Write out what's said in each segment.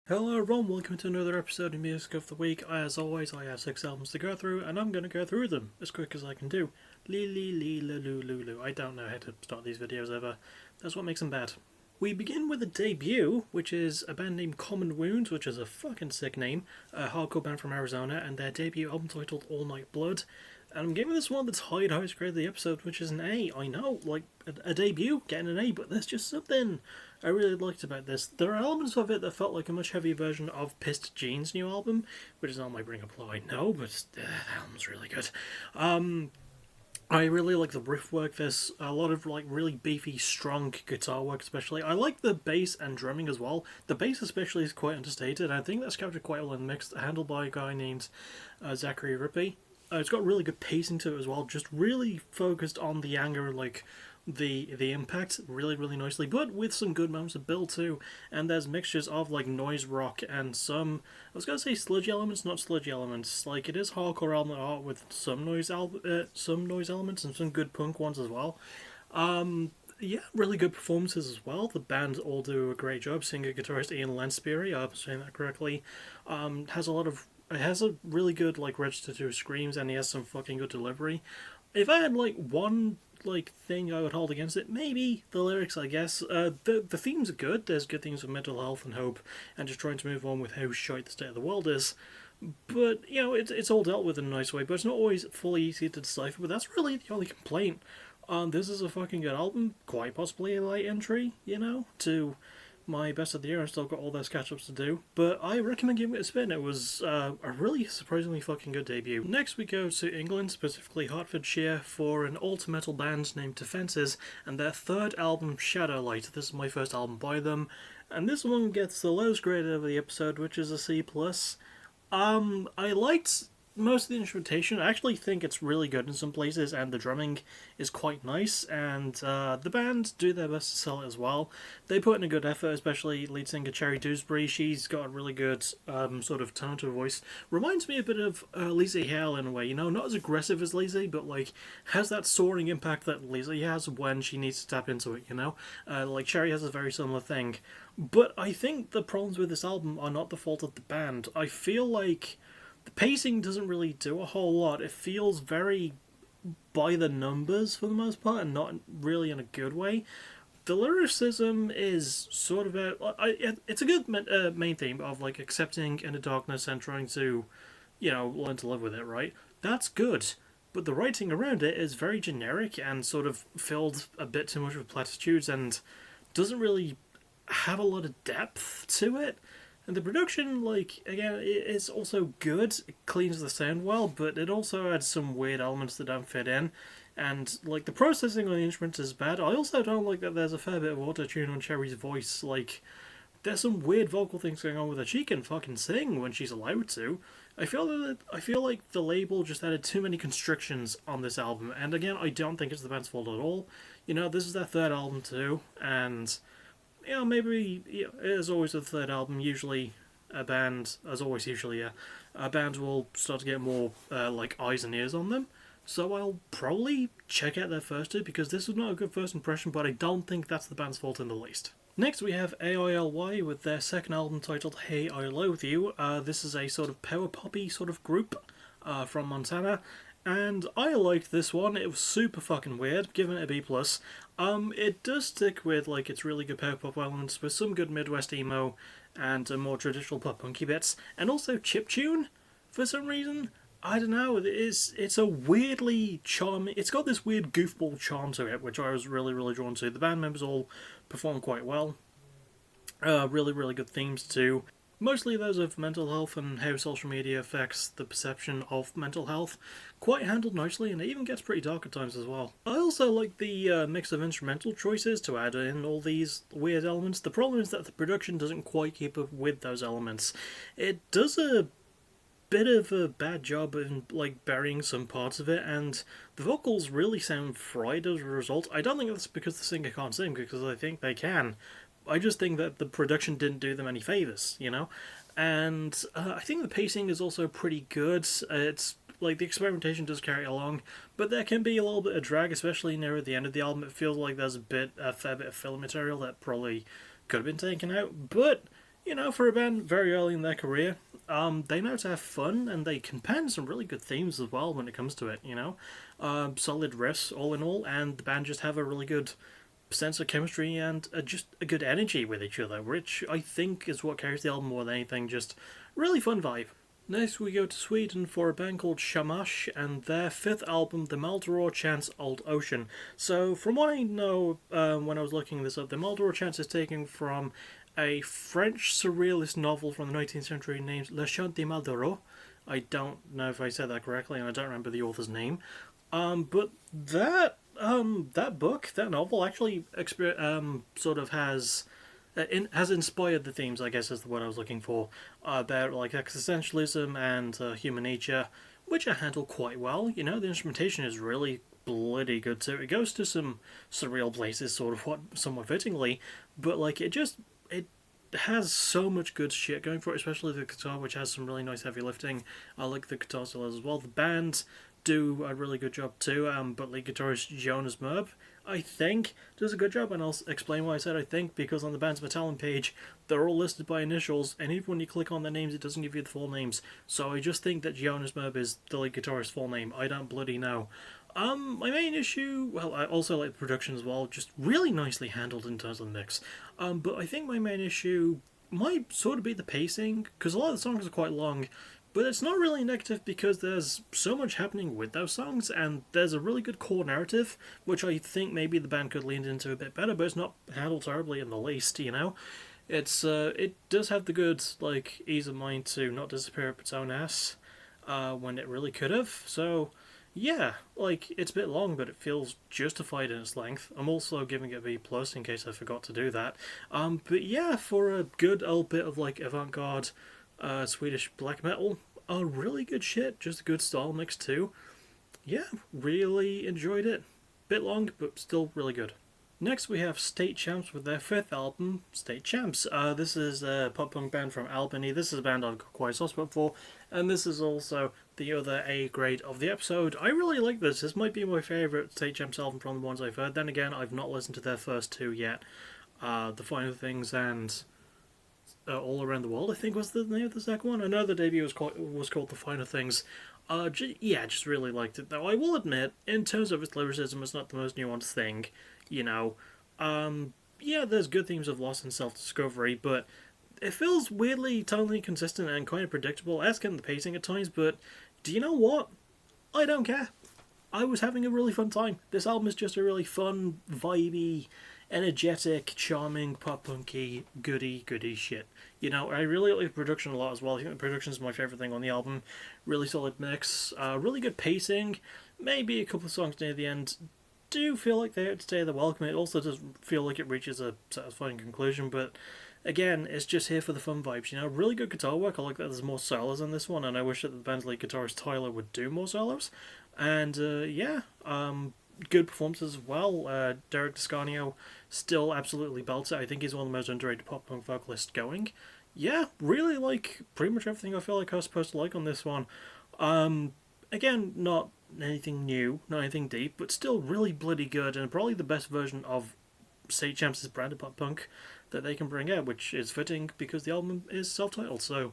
Hello everyone, welcome to another episode of Music of the Week. As always, I have 6 albums to go through, and I'm going to go through them as quick as I can do. Lee lee lee la loo loo loo. I don't know how to start these videos ever. That's what makes them bad. We begin with a debut, which is a band named Common Wounds, which is a fucking sick name, a hardcore band from Arizona, and their debut album titled All Night Blood. And I'm giving this one that's highest grade of the episode, which is an A. I know, like, a debut, getting an A, but there's just something I really liked about this. There are elements of it that felt like a much heavier version of Pissed Jean's new album, which is not my bring up low, I know, but the album's really good. I really like the riff work. There's a lot of like really beefy, strong guitar work, especially. I like the bass and drumming as well. The bass especially is quite understated. I think that's captured quite well in the mix, handled by a guy named Zachary Rippey. It's got really good pacing to it as well. Just really focused on the anger, like the impact, really nicely, but with some good moments of build too. And there's mixtures of like noise rock and some, I was gonna say sludge elements, not sludge elements. Like it is hardcore element art with some noise elements and some good punk ones as well. Yeah, really good performances as well. The band all do a great job. Singer guitarist Ian Lansbury, I'm saying that correctly, has a lot of. It has a really good like register to his screams, and he has some fucking good delivery. If I had like one like thing I would hold against it, maybe the lyrics, I guess. The themes are good. There's good things of mental health and hope, and just trying to move on with how shite the state of the world is. But you know, it's all dealt with in a nice way. But it's not always fully easy to decipher. But that's really the only complaint. This is a fucking good album. Quite possibly a late entry, you know, to my best of the year. I've still got all those catch-ups to do, but I recommend giving it a spin. It was a really surprisingly fucking good debut. Next we go to England, specifically Hertfordshire, for an alt-metal band named Defences, and their third album, Shadowlight. This is my first album by them, and this one gets the lowest grade of the episode, which is a C+. I liked most of the instrumentation. I actually think it's really good in some places, and the drumming is quite nice, and the band do their best to sell it as well. They put in a good effort, especially lead singer Cherry Dewsbury. She's got a really good sort of tone to her voice. Reminds me a bit of Lizzie Hale in a way, you know, not as aggressive as Lizzie, but like has that soaring impact that Lizzie has when she needs to tap into it, you know? Like Cherry has a very similar thing. But I think the problems with this album are not the fault of the band. I feel like the pacing doesn't really do a whole lot. It feels very by the numbers for the most part, and not really in a good way. The lyricism is sort of it's a good main theme of like accepting inner darkness and trying to, you know, learn to live with it. Right, that's good. But the writing around it is very generic and sort of filled a bit too much with platitudes and doesn't really have a lot of depth to it. And the production, like, again, it's also good. It cleans the sound well, but it also adds some weird elements that don't fit in. And, like, the processing on the instruments is bad. I also don't like that there's a fair bit of auto-tune on Cherry's voice. Like, there's some weird vocal things going on with her. She can fucking sing when she's allowed to. I feel like the label just added too many constrictions on this album. And again, I don't think it's the band's fault at all. You know, this is their third album too, and you know, maybe, you know, as always with the third album, usually a band, as always, usually, yeah, a band will start to get more, like, eyes and ears on them. So I'll probably check out their first two, because this was not a good first impression, but I don't think that's the band's fault in the least. Next we have AILY with their second album titled Hey I Loathe You. This is a sort of power poppy sort of group from Montana, and I liked this one. It was super fucking weird, giving it a B+. It does stick with like its really good power pop elements with some good Midwest emo and more traditional pop punky bits, and also chiptune for some reason. I don't know. It's a weirdly charming. It's got this weird goofball charm to it, which I was really drawn to. The band members all perform quite well. Really good themes too. Mostly those of mental health and how social media affects the perception of mental health. Quite handled nicely, and it even gets pretty dark at times as well. I also like the mix of instrumental choices to add in all these weird elements. The problem is that the production doesn't quite keep up with those elements. It does a bit of a bad job in like burying some parts of it, and the vocals really sound fried as a result. I don't think that's because the singer can't sing, because I think they can. I just think that the production didn't do them any favors, you know? And I think the pacing is also pretty good. It's like the experimentation does carry it along, but there can be a little bit of drag, especially near the end of the album. It feels like there's a fair bit of filler material that probably could have been taken out, but you know, for a band very early in their career, they know how to have fun and they can pen some really good themes as well when it comes to it, you know. Solid riffs, all in all, and the band just have a really good sense of chemistry and just a good energy with each other, which I think is what carries the album more than anything, just really fun vibe. Next, we go to Sweden for a band called Shamash and their fifth album, The Maldoror Chants Old Ocean. So, from what I know when I was looking this up, The Maldoror Chants is taken from a French surrealist novel from the 19th century named Le Chant de Maldoror. I don't know if I said that correctly, and I don't remember the author's name. But that book, that novel, actually sort of has inspired the themes, I guess is the word I was looking for, about like existentialism and human nature, which are handled quite well. You know, the instrumentation is really bloody good too. It goes to some surreal places, sort of what somewhat fittingly, but like it has so much good shit going for it, especially the guitar, which has some really nice heavy lifting. I like the guitar solos as well. The band do a really good job too, but lead guitarist Jonas Merb, I think, does a good job, and I'll explain why I said I think, because on the band's Metallic page, they're all listed by initials, and even when you click on their names, it doesn't give you the full names, so I just think that Jonas Merb is the lead guitarist's full name. I don't bloody know. My main issue, well, I also like the production as well, just really nicely handled in terms of the mix. But I think my main issue might sort of be the pacing, because a lot of the songs are quite long, but it's not really negative because there's so much happening with those songs, and there's a really good core narrative, which I think maybe the band could lean into a bit better, but it's not handled terribly in the least, you know? It does have the good, like, ease of mind to not disappear up its own ass, when it really could have, so yeah, like, it's a bit long, but it feels justified in its length. I'm also giving it a B+, plus in case I forgot to do that. But yeah, for a good old bit of, like, avant-garde Swedish black metal, really good shit, just a good style mix too. Yeah, really enjoyed it. Bit long, but still really good. Next, we have State Champs with their fifth album, State Champs. This is a pop punk band from Albany. This is a band I've got quite a soft spot for, and this is also the other A grade of the episode. I really like this. This might be my favourite State Champs album from the ones I've heard. Then again, I've not listened to their first two yet. The Final Things and All Around the World, I think was the name of the second one. I know the debut was called The Finer Things. Just really liked it, though. I will admit, in terms of its lyricism, it's not the most nuanced thing, you know. There's good themes of loss and self-discovery, but it feels weirdly tonally consistent and kind of predictable, as can the pacing at times, but do you know what? I don't care. I was having a really fun time. This album is just a really fun, vibey, energetic, charming, pop punky, goody shit. You know, I really like the production a lot as well. I think the production is my favourite thing on the album. Really solid mix, really good pacing. Maybe a couple of songs near the end do feel like they outstay the welcome. It also does feel like it reaches a satisfying conclusion, but again, it's just here for the fun vibes, you know. Really good guitar work. I like that there's more solos in this one, and I wish that the band's lead guitarist Tyler would do more solos. And good performances as well. Derek Descanio still absolutely belts it. I think he's one of the most underrated pop punk vocalists going. Yeah, really like pretty much everything I feel like I was supposed to like on this one. Again, not anything new, not anything deep, but still really bloody good, and probably the best version of State Champs' brand of pop punk that they can bring out, which is fitting because the album is self-titled, so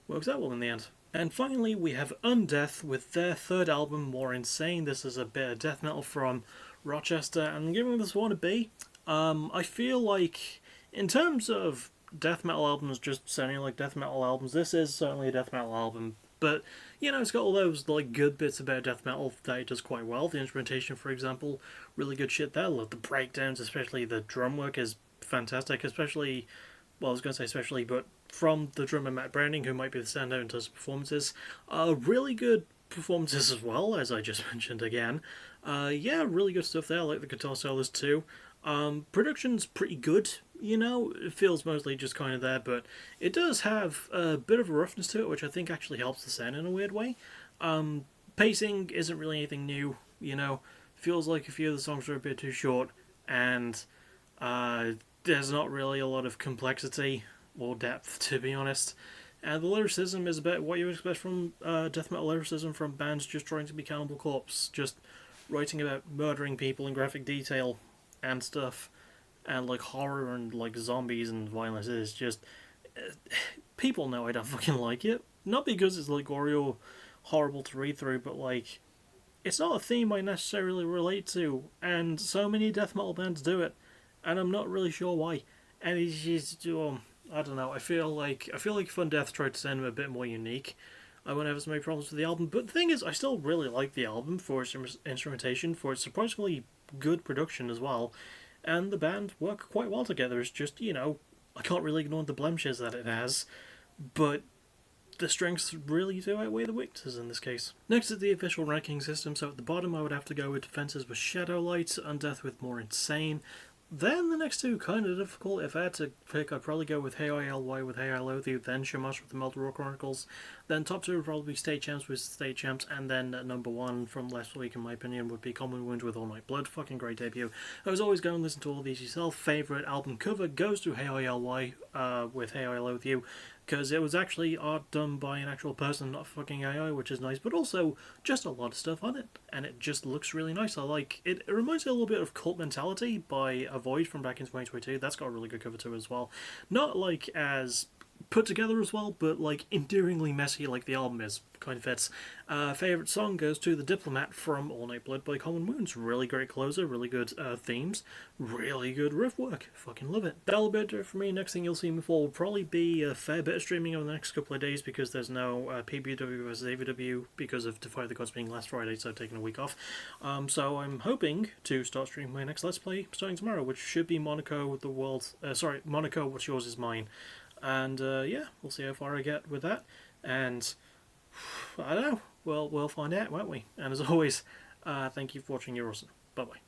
works out well in the end. And finally, we have Undeath with their third album, More Insane. This is a bit of death metal from Rochester, and I'm giving this one a B. I feel like, in terms of death metal albums just sounding like death metal albums, this is certainly a death metal album, but, you know, it's got all those, like, good bits about death metal that it does quite well. The instrumentation, for example, really good shit there. I love the breakdowns, especially the drum work is fantastic, especially, well, I was going to say especially, but from the drummer Matt Browning, who might be the standout in terms of performances. Really good performances as well, as I just mentioned again. Really good stuff there. I like the guitar solos too. Production's pretty good, you know. It feels mostly just kind of there, but it does have a bit of a roughness to it, which I think actually helps the sound in a weird way. Pacing isn't really anything new, you know. Feels like a few of the songs are a bit too short, and there's not really a lot of complexity or depth, to be honest. And the lyricism is about what you would expect from death metal lyricism from bands just trying to be Cannibal Corpse, just writing about murdering people in graphic detail and stuff, and like horror and like zombies and violence. Is just people know I don't fucking like it. Not because it's like gory or horrible to read through, but like it's not a theme I necessarily relate to, and so many death metal bands do it, and I'm not really sure why. And it's just, I don't know. I feel like Fun Death tried to sound a bit more unique. I won't have so many problems with the album, but the thing is, I still really like the album for its instrumentation, for its surprisingly good production as well, and the band work quite well together. It's just, I can't really ignore the blemishes that it has, but the strengths really do outweigh the weaknesses in this case. Next is the official ranking system, so at the bottom I would have to go with Defenses with Shadowlight, Undeath with More Insane. Then the next two kind of difficult. If I had to pick, I'd probably go with Hey I Ly with Hey I Loathe You, then Shamash with the Melted Rock Chronicles. Then top two would probably be State Champs with State Champs, and then number one from last week, in my opinion, would be Common Wound with All Night Blood. Fucking great debut. I was always going to listen to all of these yourself. Favourite album cover goes to Hey I Ly with Hey I Loathe You, because it was actually art done by an actual person, not fucking AI, which is nice, but also just a lot of stuff on it, and it just looks really nice. I like it. It reminds me a little bit of Cult Mentality by Avoid from back in 2022. That's got a really good cover to it as well. Not like as put together as well, but like endearingly messy like the album is. Kind of fits. Favourite song goes to The Diplomat from All Night Blood by Common Wounds. Really great closer, really good themes, really good riff work. Fucking love it. That'll be it for me. Next thing you'll see me for will probably be a fair bit of streaming over the next couple of days because there's no PBW versus AVW because of Defy the Gods being last Friday, so I've taken a week off. So I'm hoping to start streaming my next Let's Play starting tomorrow, which should be Monaco the World. Monaco, What's Yours Is Mine. And yeah, we'll see how far I get with that. And I don't know. We'll find out, won't we? And as always, thank you for watching. You're awesome. Bye bye.